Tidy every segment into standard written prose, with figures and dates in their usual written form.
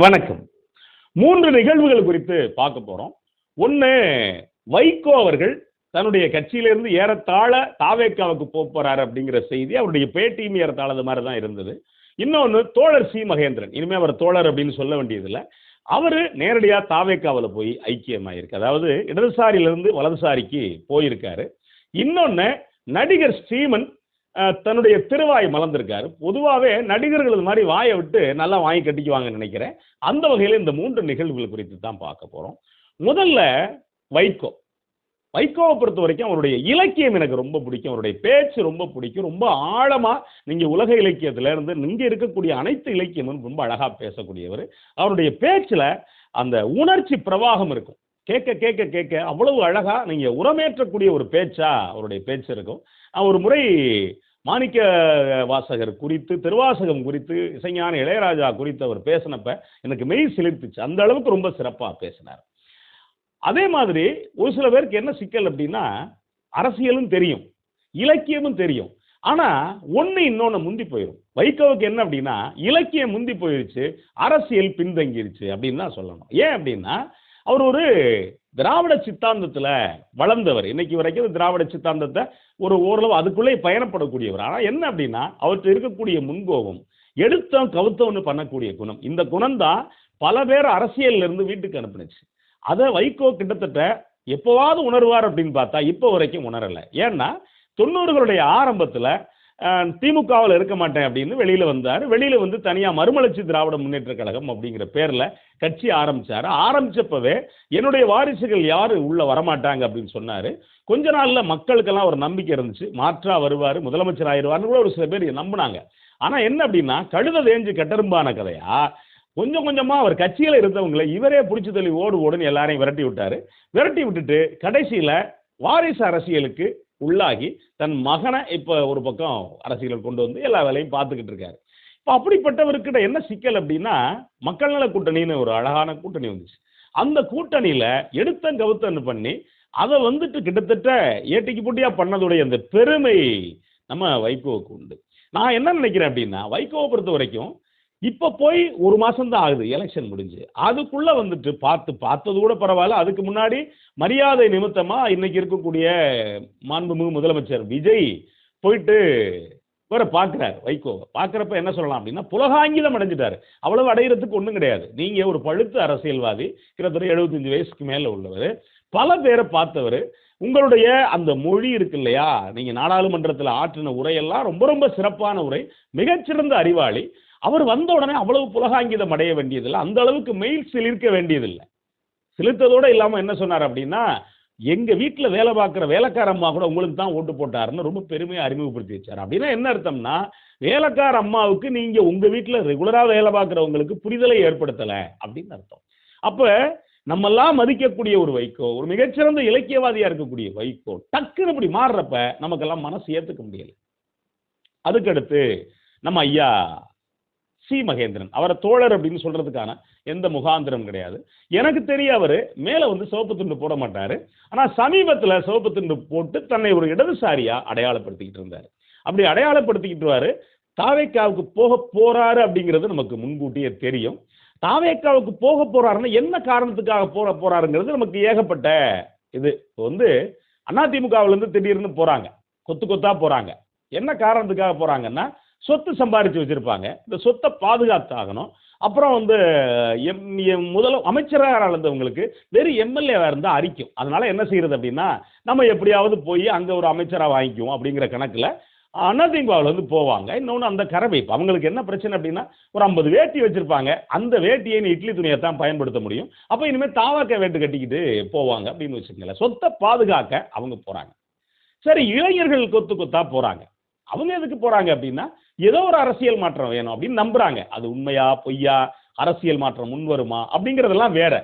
வணக்கம். 3 நிகழ்வுகள் குறித்து பார்க்க போறோம். ஒண்ணு, வைகோ அவர்கள் தன்னுடைய கட்சியிலிருந்து ஏறத்தாழ தாவேக்காவுக்கு போறாரு அப்படிங்கிற செய்தி, அவருடைய பேட்டியும் ஏறத்தாழ அது மாதிரி தான் இருந்தது. இன்னொன்னு, தோழர் சி மகேந்திரன், இனிமே அவர் தோழர் அப்படின்னு சொல்ல வேண்டியதில்லை, அவரு நேரடியா தாவேக்காவில போய் ஐக்கியமாயிருக்கு. அதாவது இடதுசாரியிலிருந்து வலதுசாரிக்கு போயிருக்காரு. இன்னொன்னு, நடிகர் ஸ்ரீமன் தன்னுடைய திருவாய் மலர்ந்திருக்காரு. பொதுவாகவே நடிகர்கள் இது மாதிரி வாயை விட்டு நல்லா வாங்கி கட்டிக்குவாங்கன்னு நினைக்கிறேன். அந்த வகையில் இந்த 3 நிகழ்வுகள் குறித்து தான் பார்க்க போறோம். முதல்ல வைகோ. வைகோவை பொறுத்த வரைக்கும் அவருடைய இலக்கியம் எனக்கு ரொம்ப பிடிக்கும். அவருடைய பேச்சு ரொம்ப பிடிக்கும். ரொம்ப ஆழமா நீங்க உலக இலக்கியத்துல இருந்து இங்க இருக்கக்கூடிய அனைத்து இலக்கியமும் ரொம்ப அழகா பேசக்கூடியவர். அவருடைய பேச்சுல அந்த உணர்ச்சி பிரவாகம் இருக்கும். கேட்க கேட்க கேட்க அவ்வளவு அழகா நீங்க உரமேற்றக்கூடிய ஒரு பேச்சா அவருடைய பேச்சு இருக்கும். ஒரு முறை மாணிக்க வாசகர் குறித்து, திருவாசகம் குறித்து, இசைஞான இளையராஜா குறித்து அவர் பேசினப்ப எனக்கு மெய் சிலிர்த்துச்சு. அந்த அளவுக்கு ரொம்ப சிறப்பா பேசினார். அதே மாதிரி ஒரு சில பேருக்கு என்ன சிக்கல் அப்படின்னா, அரசியலும் தெரியும், இலக்கியமும் தெரியும், ஆனா ஒண்ணு இன்னொன்னு முந்தி போயிடும். வைகோவுக்கு என்ன அப்படின்னா, இலக்கியம் முந்தி போயிருச்சு, அரசியல் பின்தங்கிருச்சு அப்படின்னு தான் சொல்லணும். ஏன் அப்படின்னா, அவர் ஒரு திராவிட சித்தாந்தத்துல வளர்ந்தவர். இன்னைக்கு வரைக்கும் திராவிட சித்தாந்தத்தை ஒரு ஓரளவு அதுக்குள்ளே பயணப்படக்கூடியவர். ஆனா என்ன அப்படின்னா, அவருக்கு இருக்கக்கூடிய முன்கோபம், எடுத்தோம் கவுத்தோன்னு பண்ணக்கூடிய குணம். இந்த குணம் தான் பல பேர் அரசியல்ல இருந்து வீட்டுக்கு அனுப்புனுச்சு. அதை வைகோ கிட்டத்தட்ட எப்பவாவது உணர்வார் அப்படின்னு பார்த்தா இப்போ வரைக்கும் உணரல. ஏன்னா 90களுடைய ஆரம்பத்துல திமுகவில் இருக்க மாட்டேன் அப்படின்னு வெளியில வந்தார். வெளியில வந்து தனியா மறுமலர்ச்சி திராவிட முன்னேற்ற கழகம் அப்படிங்கிற பேர்ல கட்சி ஆரம்பிச்சாரு. ஆரம்பிச்சப்பவே என்னுடைய வாரிசுகள் யாரு உள்ள வரமாட்டாங்க அப்படின்னு சொன்னாரு. கொஞ்ச நாள்ல மக்களுக்கெல்லாம் ஒரு நம்பிக்கை இருந்துச்சு, மாற்றா வருவாரு, முதலமைச்சர் ஆயிடுவார்னு கூட ஒரு சில பேர் நம்பினாங்க. ஆனா என்ன அப்படின்னா, கழுத தேஞ்சு கட்டரும்பான கதையா கொஞ்சம் கொஞ்சமா அவர் கட்சியில இருந்தவங்களை இவரே பிடிச்சி தள்ளி ஓடு ஓடுன்னு எல்லாரையும் விரட்டி விட்டாரு. விரட்டி விட்டுட்டு கடைசியில வாரிசு அரசியலுக்கு உள்ளாகி தன் மகனை இப்ப ஒரு பக்கம் அரசியல் கொண்டு வந்து எல்லா வேலையும் பார்த்துக்கிட்டு இருக்காரு. இப்ப அப்படிப்பட்டவர்கிட்ட என்ன சிக்கல் அப்படின்னா, மக்கள் நல கூட்டணின்னு ஒரு அழகான கூட்டணி வந்துச்சு. அந்த கூட்டணியில எடுத்த கவுத்தன்னு பண்ணி அதை வந்துட்டு கிட்டத்தட்ட ஏட்டிக்கு போட்டியா பண்ணதுடைய அந்த பெருமை நம்ம வைகோவுக்கு உண்டு. நான் என்ன நினைக்கிறேன் அப்படின்னா, வைகோவை பொறுத்த வரைக்கும் இப்ப போய் ஒரு மாசம் தான் ஆகுது எலெக்ஷன் முடிஞ்சு. அதுக்குள்ள வந்துட்டு பார்த்தது கூட பரவாயில்ல. அதுக்கு முன்னாடி மரியாதை நிமித்தமா இன்னைக்கு இருக்கக்கூடிய மாண்புமிகு முதலமைச்சர் விஜய் போயிட்டு இவரை பார்க்கிறார். வைகோவை பார்க்கிறப்ப என்ன சொல்லலாம் அப்படின்னா, புலகாங்கிதம் அடைஞ்சிட்டாரு. அவ்வளவு அடையிறதுக்கு ஒண்ணும் கிடையாது. நீங்க ஒரு பழுத்த அரசியல்வாதி, கிட்டத்தட்ட 75 வயசுக்கு மேல உள்ளவர், பல பேரை பார்த்தவர், உங்களுடைய அந்த மொழி இருக்கு இல்லையா, நீங்க நாடாளுமன்றத்தில் ஆற்றின உரையெல்லாம் ரொம்ப ரொம்ப சிறப்பான உரை, மிகச்சிறந்த அறிவாளி. அவர் வந்த உடனே அவ்வளவு புலகாங்கிதம் அடைய வேண்டியதில்லை, அந்த அளவுக்கு மெயில் சிலிர்க்க வேண்டியதில்லை. சிலிர்த்ததோட இல்லாம என்ன சொன்னார் அப்படின்னா, எங்க வீட்டுல வேலை பார்க்குற வேலைக்கார அம்மா கூட உங்களுக்கு தான் ஓட்டு போட்டாருன்னு ரொம்ப பெருமையா அறிமுகப்படுத்தி வச்சார். அப்படின்னா என்ன அர்த்தம்னா, வேலைக்கார அம்மாவுக்கு நீங்க உங்க வீட்டுல ரெகுலரா வேலை பார்க்குறவங்களுக்கு புரிதலை ஏற்படுத்தல அப்படின்னு அர்த்தம். அப்ப நம்மெல்லாம் மதிக்கக்கூடிய ஒரு வைகோ, ஒரு மிகச்சிறந்த இலக்கியவாதியா இருக்கக்கூடிய வைகோ டக்குன்னு இப்படி மாறுறப்ப நமக்கெல்லாம் மனசு ஏத்துக்க முடியல. அதுக்கடுத்து நம்ம ஐயா சி மகேந்திரன், அவரை தோழர் அப்படின்னு சொல்றதுக்கான எந்த முகாந்திரம் கிடையாது. எனக்கு தெரிய அவரு மேல வந்து சிவப்பு துண்டு போட மாட்டாரு. ஆனா சமீபத்துல சிவப்பு துண்டு போட்டு தன்னை ஒரு இடதுசாரியா அடையாளப்படுத்திக்கிட்டு இருந்தாரு. அப்படி அடையாளப்படுத்திக்கிட்டு தாவேக்காவுக்கு போக போறாரு அப்படிங்கிறது நமக்கு முன்கூட்டியே தெரியும். தாவேக்காவுக்கு போக போறாருன்னா என்ன காரணத்துக்காக போறாருங்கிறது நமக்கு ஏகப்பட்ட இது. இப்போ வந்து அதிமுகவுல இருந்து திடீர்னு போறாங்க, கொத்து கொத்தா போறாங்க. என்ன காரணத்துக்காக போறாங்கன்னா, சொத்து சம்பாதிச்சு வச்சிருப்பாங்க, இந்த சொத்தை பாதுகாத்தாகணும். அப்புறம் வந்து முதல் அமைச்சராக இருந்தவங்களுக்கு வெறும் எம்எல்ஏவா இருந்தால் அரிக்கும். அதனால என்ன செய்யறது அப்படின்னா, நம்ம எப்படியாவது போய் அங்கே ஒரு அமைச்சராக வாங்கிக்குவோம் அப்படிங்கிற கணக்கில் அதிமுகவில் வந்து போவாங்க. இன்னொன்று அந்த கரவைப்பு, அவங்களுக்கு என்ன பிரச்சனை அப்படின்னா, ஒரு 50 வேட்டி வச்சிருப்பாங்க, அந்த வேட்டியை இட்லி துணியை தான் பயன்படுத்த முடியும். அப்போ இனிமேல் தாவாக்க வேட்டு கட்டிக்கிட்டு போவாங்க அப்படின்னு வச்சுக்கோங்களேன். சொத்தை பாதுகாக்க அவங்க போறாங்க. சரி, இளைஞர்கள் கொத்து கொத்தா போறாங்க. அவங்க எதுக்கு போறாங்க அப்படின்னா, ஏதோ ஒரு அரசியல் மாற்றம் வேணும் அப்படின்னு நம்புறாங்க. அது உண்மையா பொய்யா, அரசியல் மாற்றம் முன் வருமா அப்படிங்கிறதெல்லாம் வேற.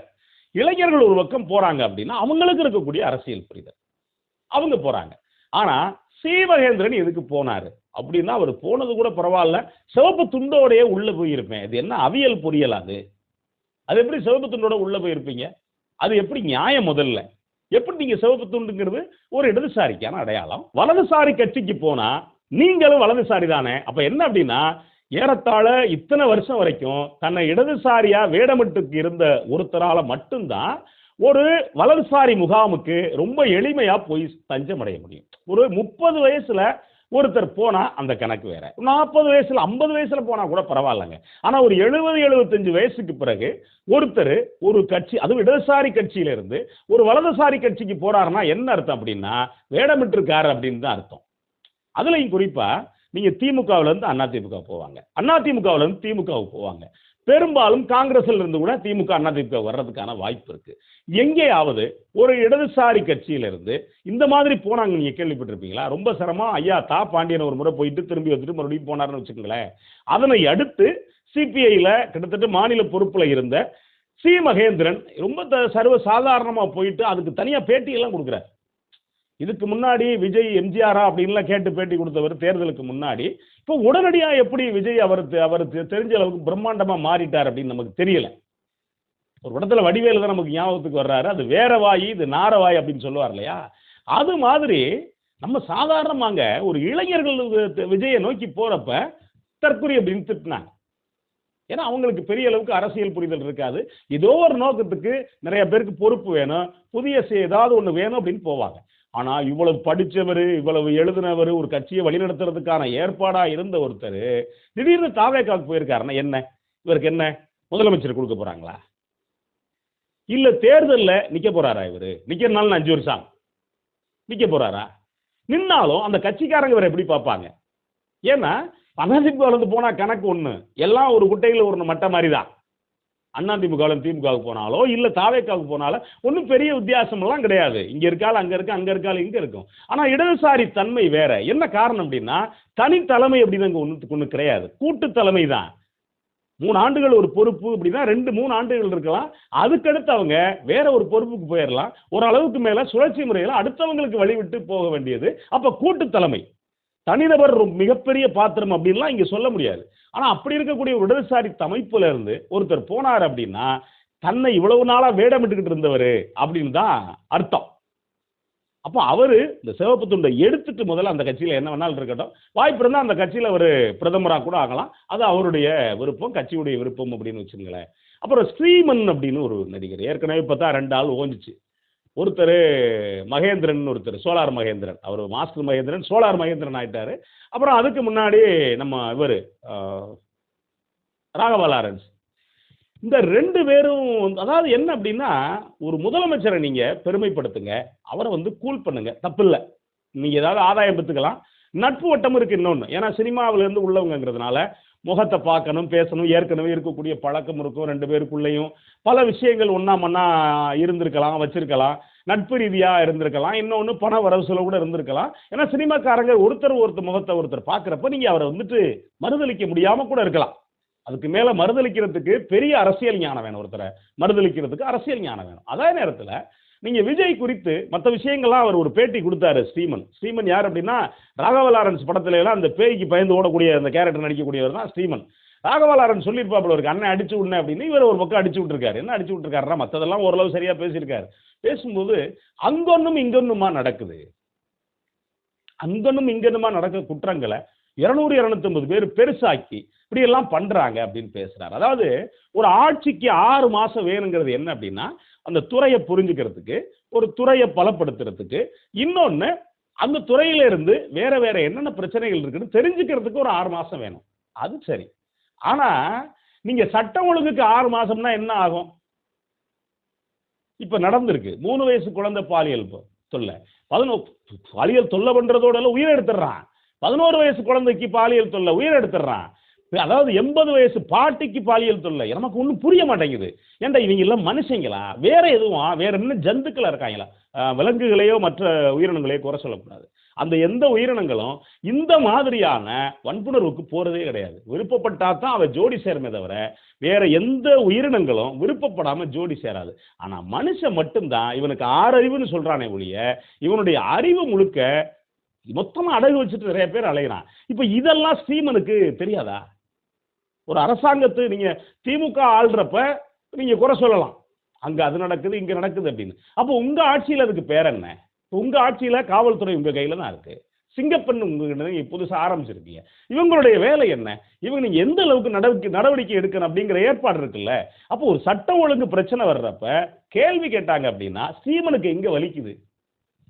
இளைஞர்கள் ஒரு பக்கம் போறாங்க அப்படின்னா அவங்களுக்கு இருக்கக்கூடிய அரசியல் புரிதல், அவங்க போறாங்க. ஆனா சி மகேந்திரன் எதுக்கு போனாரு அப்படின்னா, அவர் போனது கூட பரவாயில்ல, சிவப்பு துண்டோடைய உள்ள போயிருப்பேன். இது என்ன அவியல் பொரியல்? அது எப்படி சிவப்பு துண்டோட உள்ள போயிருப்பீங்க? அது எப்படி நியாயம்? முதல்ல எப்படி நீங்க சிவப்பு துண்டுங்கிறது ஒரு இடதுசாரிக்கான அடையாளம். வலதுசாரி கட்சிக்கு போனா நீங்களும் வலதுசாரி தானே. அப்ப என்ன அப்படின்னா, ஏறத்தாழ இத்தனை வருஷம் வரைக்கும் தன்னை இடதுசாரியா வேடமிட்டு இருந்த ஒருத்தரால மட்டும்தான் ஒரு வலதுசாரி முகாமுக்கு ரொம்ப எளிமையா போய் தஞ்சம் அடைய முடியும். ஒரு 30 வயசுல ஒருத்தர் போனா அந்த கணக்கு வேற, 40 வயசுல 50 வயசுல போனா கூட பரவாயில்லைங்க. ஆனா ஒரு 70-75 வயசுக்கு பிறகு ஒருத்தர் ஒரு கட்சி, அதுவும் இடதுசாரி கட்சியில இருந்து ஒரு வலதுசாரி கட்சிக்கு போறாருன்னா என்ன அர்த்தம் அப்படின்னா வேடமிட்டு இருக்காரு அப்படின்னு தான் அர்த்தம். அதுலயும் குறிப்பா நீங்க திமுகவுல இருந்து அதிமுக போவாங்க, அதிமுகவுல இருந்து திமுகவுக்கு போவாங்க. பெரும்பாலும் காங்கிரஸ்ல இருந்து கூட திமுக அதிமுக வர்றதுக்கான வாய்ப்பு இருக்கு. எங்கேயாவது ஒரு இடதுசாரி கட்சியில இருந்து இந்த மாதிரி போனாங்க, நீங்க கேள்விப்பட்டிருப்பீங்களா? ரொம்ப சிரமம் ஐயா தா பாண்டியன் ஒரு முறை போயிட்டு திரும்பி வந்துட்டு மறுபடியும் போனாருன்னு வச்சுக்கோங்களேன். அதனை அடுத்து சிபிஐல கிட்டத்தட்ட மாநில பொறுப்புல இருந்த சி மகேந்திரன் ரொம்ப சர்வ சாதாரணமா போயிட்டு அதுக்கு தனியா பேட்டி எல்லாம் கொடுக்குறாரு. இதுக்கு முன்னாடி விஜய் எம்ஜிஆரா அப்படின்லாம் கேட்டு பேட்டி கொடுத்தவர் தேர்தலுக்கு முன்னாடி. இப்போ உடனடியா எப்படி விஜய் அவருக்கு தெரிஞ்ச அளவுக்கு பிரம்மாண்டமா மாறிட்டார் அப்படின்னு நமக்கு தெரியல. ஒரு இடத்துல வடிவேலு தான் நமக்கு ஞாபகத்துக்கு வர்றாரு. அது வேற வாய் இது நாரவாய் அப்படின்னு சொல்லுவார் இல்லையா? அது மாதிரி நம்ம சாதாரணமாங்க ஒரு இளைஞர்கள் விஜயை நோக்கி போறப்ப தற்குறி அப்படின்னு திட்டினாங்க. ஏன்னா அவங்களுக்கு பெரிய அளவுக்கு அரசியல் புரிதல் இருக்காது. ஏதோ ஒரு நோக்கத்துக்கு நிறைய பேருக்கு பொறுப்பு வேணும், புதிய ஏதாவது ஒன்று வேணும் அப்படின்னு போவாங்க. ஆனா இவ்வளவு படிச்சவர், இவ்வளவு எழுதினவர், ஒரு கட்சியை வழிநடத்துறதுக்கான ஏற்பாடா இருந்த ஒருத்தர் திடீர்னு தாவேக்காவுக்கு போயிருக்காருன்னா என்ன? இவருக்கு என்ன முதலமைச்சர் கொடுக்க போறாங்களா? இல்ல தேர்தல்ல நிக்க போறாரா? இவரு நிக்கிறனால 5 வருஷம் நிக்க போறாரா? நின்னாலும் அந்த கட்சிக்காரங்க இவரை எப்படி பார்ப்பாங்க? ஏன்னா அதிமுக இருந்து போனா கணக்கு ஒண்ணு, எல்லாம் ஒரு குட்டையில ஒரு மட்ட மாதிரி தான். அதிமுக திமுகவுக்கு போனாலோ இல்ல தாவேக்காவுக்கு போனாலும் ஒன்றும் பெரிய வித்தியாசம் எல்லாம் கிடையாது. இங்க இருக்காலும் அங்க இருக்கு, அங்க இருக்காலும் இங்க இருக்கும். ஆனா இடதுசாரி தன்மை வேற. என்ன காரணம் அப்படின்னா தனித்தலைமை அப்படின்னு ஒண்ணு கிடையாது, கூட்டு தலைமை தான். 3 ஆண்டுகள் ஒரு பொறுப்பு அப்படின்னா 2-3 ஆண்டுகள் இருக்கலாம். அதுக்கடுத்து அவங்க வேற ஒரு பொறுப்புக்கு போயிடலாம். ஒரு அளவுக்கு மேல சுழற்சி முறையில் அடுத்தவங்களுக்கு வழிவிட்டு போக வேண்டியது. அப்ப கூட்டு தலைமை, தனிநபர் மிகப்பெரிய பாத்திரம் அப்படின்லாம் இங்க சொல்ல முடியாது. ஆனா அப்படி இருக்கக்கூடிய இடதுசாரி அமைப்புல இருந்து ஒருத்தர் போனார் அப்படின்னா தன்னை இவ்வளவு நாளா வேடமிட்டுக்கிட்டு இருந்தவர் அப்படின்னு தான் அர்த்தம். அப்போ அவரு இந்த சிவப்பு துண்டை எடுத்துட்டு முதல்ல அந்த கட்சியில என்ன வேணாலும் இருக்கட்டும், வாய்ப்பு இருந்தா அந்த கட்சியில ஒரு பிரதமராக கூட ஆகலாம். அது அவருடைய விருப்பம், கட்சியுடைய விருப்பம் அப்படின்னு வச்சுங்களேன். அப்புறம் ஸ்ரீமன் அப்படின்னு ஒரு நடிகர், ஏற்கனவே பார்த்தா 2 ஆள் ஓஞ்சிச்சு. ஒருத்தர் மகேந்திரன், ஒருத்தர் சோலார் மகேந்திரன். அவர் மாஸ்டர் மகேந்திரன் சோலார் மகேந்திரன் ஆயிட்டாரு. அப்புறம் அதுக்கு முன்னாடி நம்ம இவர் ராகவா லாரன்ஸ். இந்த 2 பேரும் அதாவது என்ன அப்படின்னா ஒரு முதலமைச்சரை நீங்க பெருமைப்படுத்துங்க, அவரை கூல் பண்ணுங்க, தப்பு இல்லை. நீங்க ஏதாவது ஆதாயம் பெற்றுக்கலாம். நட்பு வட்டம் இருக்கு இன்னொன்று. ஏன்னா சினிமாவில இருந்து உள்ளவங்கிறதுனால முகத்தை பார்க்கணும், பேசணும், ஏற்கனவே இருக்கக்கூடிய பழக்கம் இருக்கும் 2 பேருக்குள்ளேயும். பல விஷயங்கள் ஒண்ணா மண்ணா இருந்திருக்கலாம், வச்சிருக்கலாம், நட்பு ரீதியா இருந்திருக்கலாம், இன்னொன்று பண வரவுசல கூட இருந்திருக்கலாம். ஏன்னா சினிமாக்காரங்க ஒருத்தர் முகத்தை ஒருத்தர் பார்க்குறப்ப நீங்க அவரை மறுதளிக்க முடியாம கூட இருக்கலாம். அதுக்கு மேல மறுதளிக்கிறதுக்கு பெரிய அரசியல் ஞானம் வேணும். ஒருத்தரை மறுதளிக்கிறதுக்கு அரசியல் ஞானம் வேணும். அதே நேரத்தில் நீங்க விஜய் குறித்து மற்ற விஷயங்கள்லாம் அவர் ஒரு பேட்டி கொடுத்தாரு. ஸ்ரீமன் யார் அப்படின்னா ராகவா லாரன்ஸ் படத்துல எல்லாம் அந்த பேய்க்கு பயந்து ஓடக்கூடிய அந்த கேரக்டர் நடிக்கக்கூடியவர் தான் ஸ்ரீமன். ராகவா லாரன்ஸ் சொல்லியிருப்பாப்புல இருக்கு, அண்ணன் அடிச்சு விடனே அப்படின்னு. இவர் ஒரு பக்கம் அடிச்சு விட்டுருக்காரு. என்ன அடிச்சு விட்டுருக்காருன்னா மற்றதெல்லாம் ஓரளவு சரியா பேசியிருக்காரு. பேசும்போது அங்கொன்னும் இங்கொன்னுமா நடக்குது, அங்கொன்னும் இங்கொன்னுமா நடக்கிற குற்றங்களை 200-250 பேர் பெருசாக்கி இப்படி எல்லாம் பண்றாங்க அப்படின்னு பேசுறாரு. அதாவது ஒரு ஆட்சிக்கு 6 மாசம் வேணுங்கிறது என்ன அப்படின்னா அந்த துறையை புரிஞ்சுக்கிறதுக்கு, ஒரு துறையை பலப்படுத்துறதுக்கு, இன்னொன்னு அந்த துறையில இருந்து வேற வேற என்னென்ன பிரச்சனைகள் இருக்குன்னு தெரிஞ்சுக்கிறதுக்கு ஒரு 6 மாசம் வேணும். அது சரி. ஆனா நீங்க சட்டம் ஒழுங்குக்கு 6 மாசம்னா என்ன ஆகும்? இப்ப நடந்திருக்கு 3 வயசு குழந்தை பாலியல் தொல்லை, பாலியல் தொல்லை பண்றதோட உயிரை எடுத்துடுறான். 11 வயசு குழந்தைக்கு பாலியல் தொல்லை, உயிரை எடுத்துடுறான். அதாவது 80 வயசு பாட்டிக்கு பாலியல் தொல்லை. நமக்கு ஒன்றும் புரிய மாட்டேங்குது. ஏன்டா இவங்க எல்லாம் மனுஷங்களா, வேற எதுவும் வேற என்ன ஜந்துக்களா இருக்காங்களா? விலங்குகளையோ மற்ற உயிரினங்களையோ குறை சொல்லக்கூடாது. அந்த எந்த உயிரினங்களும் இந்த மாதிரியான வன்புணர்வுக்கு போறதே கிடையாது. விருப்பப்பட்டா தான் அவ ஜோடி சேருமே தவிர வேற எந்த உயிரினங்களும் விருப்பப்படாம ஜோடி சேராது. ஆனா மனுஷன் மட்டும்தான் இவனுக்கு 6 அறிவுன்னு சொல்றானே ஒழிய இவனுடைய அறிவு முழுக்க மொத்தமா அடகு வச்சுட்டு நிறைய பேர் அலைகிறான். இப்ப இதெல்லாம் ஸ்ரீமனுக்கு தெரியாதா? ஒரு அரசாங்கத்தை நீங்க திமுக ஆள்றப்ப நீங்க குறை சொல்லலாம், அங்க அது நடக்குது இங்க நடக்குது அப்படின்னு. அப்போ உங்க ஆட்சியில் அதுக்கு பேர் என்ன? உங்க ஆட்சியில காவல்துறை உங்க கையில தான் இருக்கு. சிங்கப்பெண் உங்ககிட்ட நீங்க புதுசா ஆரம்பிச்சிருக்கீங்க. இவங்களுடைய வேலை என்ன? இவங்க நீங்க எந்த அளவுக்கு நடவடிக்கை எடுக்கணும் அப்படிங்கிற ஏற்பாடு இருக்குல்ல. அப்போ ஒரு சட்ட ஒழுங்கு பிரச்சனை வர்றப்ப கேள்வி கேட்டாங்க அப்படின்னா ஸ்ரீமனுக்கு எங்க வலிக்குது?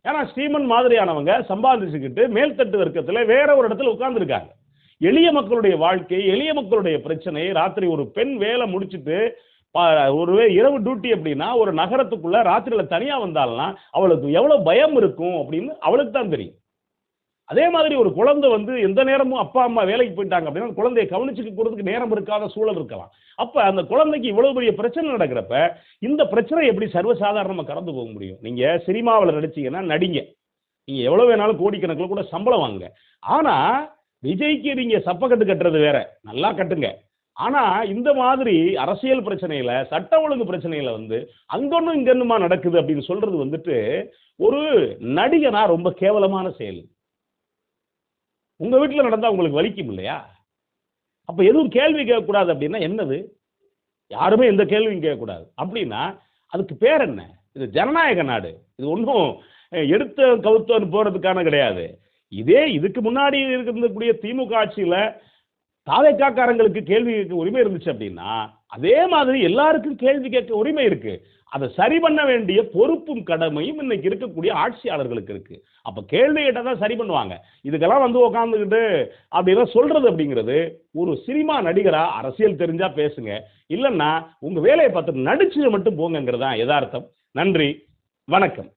ஏன்னா ஸ்ரீமன் மாதிரியானவங்க சம்பாதிச்சுக்கிட்டு மேல்தட்டு வர்க்கத்துல வேற ஒரு இடத்துல உட்கார்ந்துருக்காங்க. எளிய மக்களுடைய வாழ்க்கை, எளிய மக்களுடைய பிரச்சனை, ராத்திரி ஒரு பெண் வேலை முடிச்சுட்டு ஒரு இரவு டியூட்டி அப்படின்னா ஒரு நகரத்துக்குள்ள ராத்திரியில தனியா வந்தாள்னா அவளுக்கு எவ்வளவு பயம் இருக்கும் அப்படின்னு அவளுக்கு தான் தெரியும். அதே மாதிரி ஒரு குழந்தை வந்து எந்த நேரமும் அப்பா அம்மா வேலைக்கு போயிட்டாங்க அப்படின்னா அந்த குழந்தையை கவனிச்சுக்க போறதுக்கு நேரம் இருக்காத சூழல் இருக்கலாம். அப்ப அந்த குழந்தைக்கு இவ்வளவு பெரிய பிரச்சனை நடக்கிறப்ப இந்த பிரச்சனை எப்படி சர்வசாதாரணமா கடந்து போக முடியும்? நீங்க சினிமாவில் நடிச்சீங்கன்னா நடிங்க, நீங்க எவ்வளவு வேணாலும் கோடிக்கணக்கில் கூட சம்பளம் வாங்குங்க. ஆனா விஜய்க்கு நீங்க சப்பக்கட்டு கட்டுறது வேற, நல்லா கட்டுங்க. ஆனா இந்த மாதிரி அரசியல் பிரச்சனையில சட்ட ஒழுங்கு பிரச்சனையில வந்து அங்கொன்னும் இங்கொன்னுமா நடக்குது அப்படின்னு சொல்றது வந்துட்டு ஒரு நடிகனா ரொம்ப கேவலமான செயல். உங்க வீட்டுல நடந்தா உங்களுக்கு வலிக்கும் இல்லையா? அப்ப எதுவும் கேள்வி கேட்கக்கூடாது அப்படின்னா என்னது? யாருமே எந்த கேள்வியும் கேட்கக்கூடாது அப்படின்னா அதுக்கு பேர் என்ன? இது ஜனநாயக நாடு. இது ஒன்றும் எடுத்த கவுத்தோன்னு போறதுக்கான கிடையாது. இதுக்கு முன்னாடி இருக்கக்கூடிய திமுக ஆட்சியில தாவேக்காரங்களுக்கு கேள்வி கேட்க உரிமை இருந்துச்சு அப்படின்னா அதே மாதிரி எல்லாருக்கும் கேள்வி கேட்க உரிமை இருக்கு. அதை சரி பண்ண வேண்டிய பொறுப்பும் கடமையும் இன்னைக்கு இருக்கக்கூடிய ஆட்சியாளர்களுக்கு இருக்கு. அப்ப கேள்வி கேட்டாதான் சரி பண்ணுவாங்க. இதுக்கெல்லாம் வந்து உட்காந்துக்கிட்டு அப்படிலாம் சொல்றது அப்படிங்கிறது ஒரு சினிமா நடிகரா அரசியல் தெரிஞ்சா பேசுங்க, இல்லைன்னா உங்க வேலையை பார்த்து நடிச்சு மட்டும் போங்கிறதா யதார்த்தம். நன்றி, வணக்கம்.